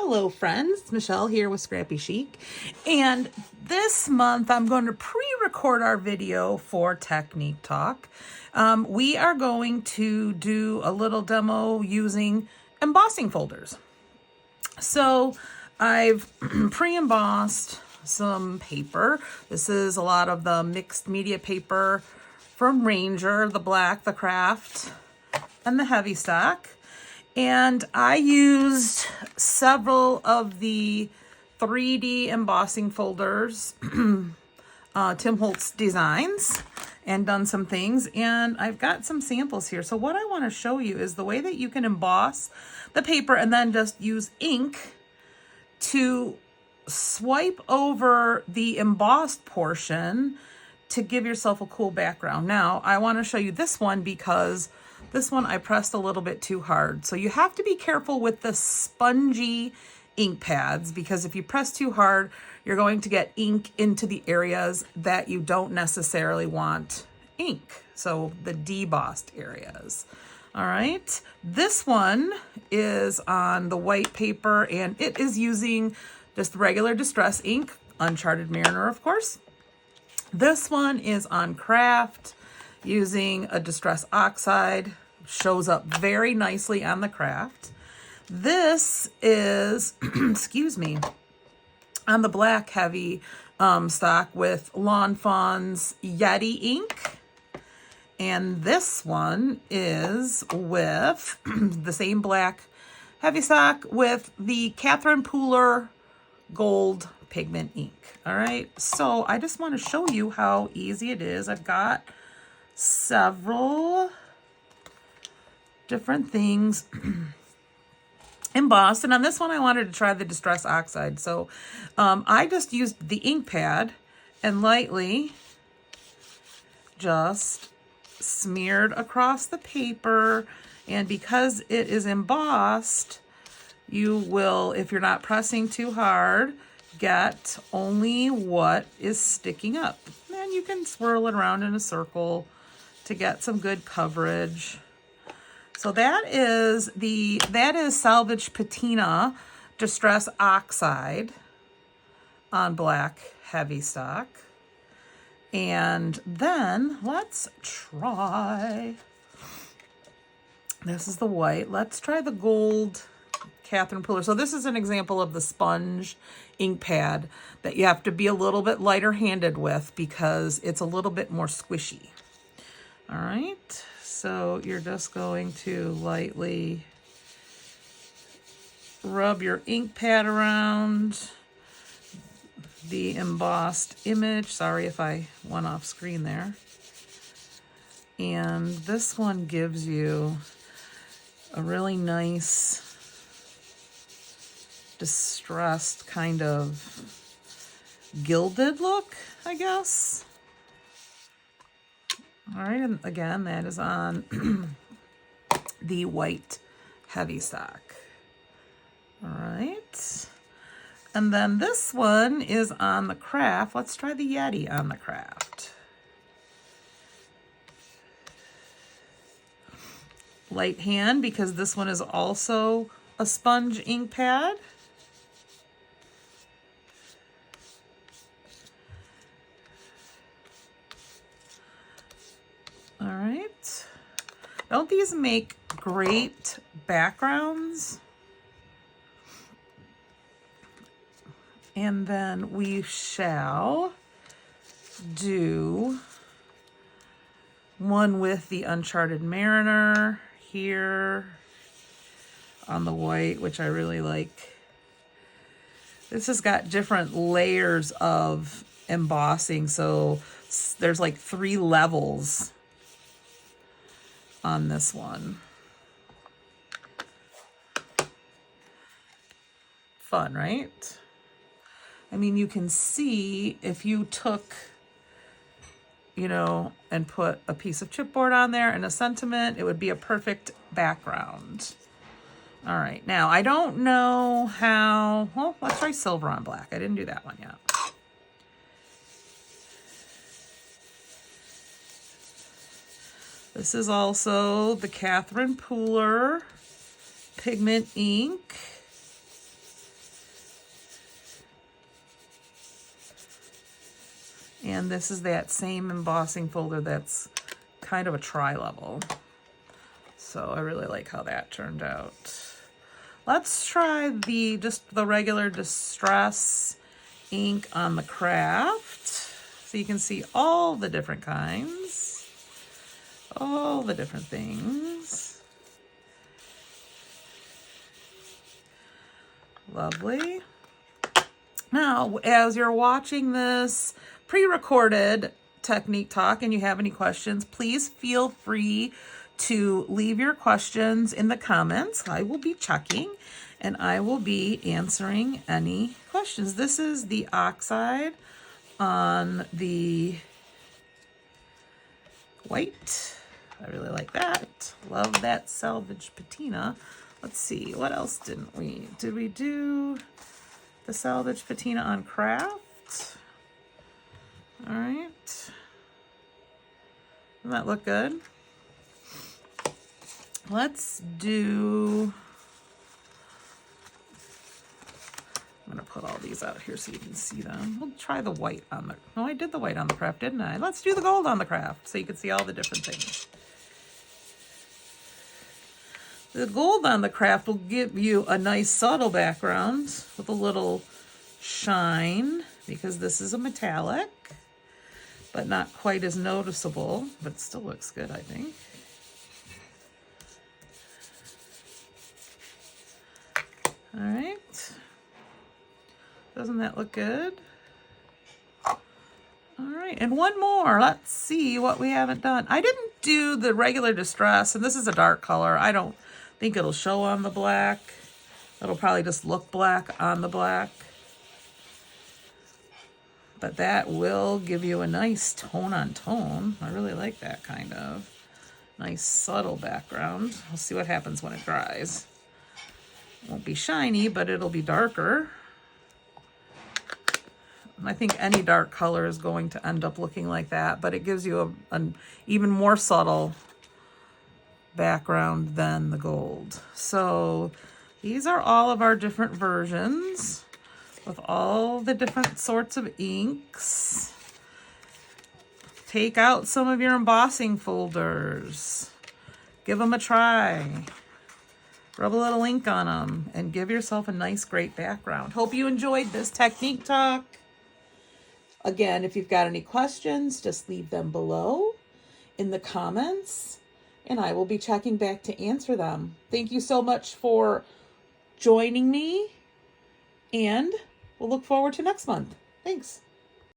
Hello friends, it's Michelle here with Scrappy Chic, and this month I'm going to pre-record our video for Technique Talk. We are going to do a little demo using embossing folders. So I've pre-embossed some paper. This is a lot of the mixed media paper from Ranger, the black, the craft, and the heavy stock. And I used several of the 3D embossing folders, Tim Holtz Designs, and done some things. And I've got some samples here. So what I want to show you is the way that you can emboss the paper and then just use ink to swipe over the embossed portion to give yourself a cool background. Now, I want to show you this one because this one I pressed a little bit too hard. So you have to be careful with the spongy ink pads, because if you press too hard, you're going to get ink into the areas that you don't necessarily want ink. So the debossed areas. All right. This one is on the white paper and it is using just regular distress ink, Uncharted Mariner, of course. This one is on craft using a distress oxide. Shows up very nicely on the craft. This is, excuse me, on the black heavy stock with Lawn Fawn's Yeti ink. And this one is with the same black heavy stock with the Catherine Pooler gold pigment ink. All right, so I just want to show you how easy it is. I've got several different things embossed, and on this one I wanted to try the distress oxide. So I just used the ink pad and lightly just smeared across the paper, and because it is embossed, you will, if you're not pressing too hard, get only what is sticking up. And you can swirl it around in a circle to get some good coverage. So that is Salvage Patina Distress Oxide on black heavy stock. And then let's try, this is the white. Let's try the gold Catherine Pooler. So this is an example of the sponge ink pad that you have to be a little bit lighter handed with because it's a little bit more squishy. All right, so you're just going to lightly rub your ink pad around the embossed image. Sorry if I went off screen there. And this one gives you a really nice distressed kind of gilded look, I guess. All right, and again, that is on the white heavy stock. All right, and then this one is on the craft. Let's try the Yeti on the craft. Light hand, because this one is also a sponge ink pad. All right. Don't these make great backgrounds? And then we shall do one with the Uncharted Mariner here on the white, which I really like. This has got different layers of embossing, so there's like 3 levels on this one. Fun, right? I mean, you can see if you took, you know, and put a piece of chipboard on there and a sentiment, it would be a perfect background. All right, now I don't know how, well, let's try silver on black. I didn't do that one yet. This is also the Catherine Pooler pigment ink. And this is that same embossing folder that's kind of a tri-level. So I really like how that turned out. Let's try just the regular Distress ink on the craft. So you can see all the different kinds, all the different things. Lovely. Now, as you're watching this pre-recorded technique talk and you have any questions, please feel free to leave your questions in the comments. I will be checking and I will be answering any questions. This is the oxide on the white. I really like that. Love that salvage patina. Let's see, what else didn't we? Did we do the salvage patina on craft? All right. Doesn't that look good? Let's do, I'm gonna put all these out here so you can see them. We'll try the white on the, no, I did the white on the craft, didn't I? Let's do the gold on the craft so you can see all the different things. The gold on the craft will give you a nice subtle background with a little shine because this is a metallic, but not quite as noticeable, but it still looks good, I think. All right. Doesn't that look good? All right, and one more. Let's see what we haven't done. I didn't do the regular Distress, and this is a dark color. I don't think it'll show on the black. It'll probably just look black on the black. But that will give you a nice tone on tone. I really like that kind of nice subtle background. We'll see what happens when it dries. Won't be shiny, but it'll be darker. I think any dark color is going to end up looking like that, but it gives you an even more subtle background than the gold. So these are all of our different versions with all the different sorts of inks. Take out some of your embossing folders. Give them a try. Rub a little ink on them and give yourself a nice, great background. Hope you enjoyed this technique talk. Again, if you've got any questions, just leave them below in the comments, and I will be checking back to answer them. Thank you so much for joining me, and we'll look forward to next month. Thanks.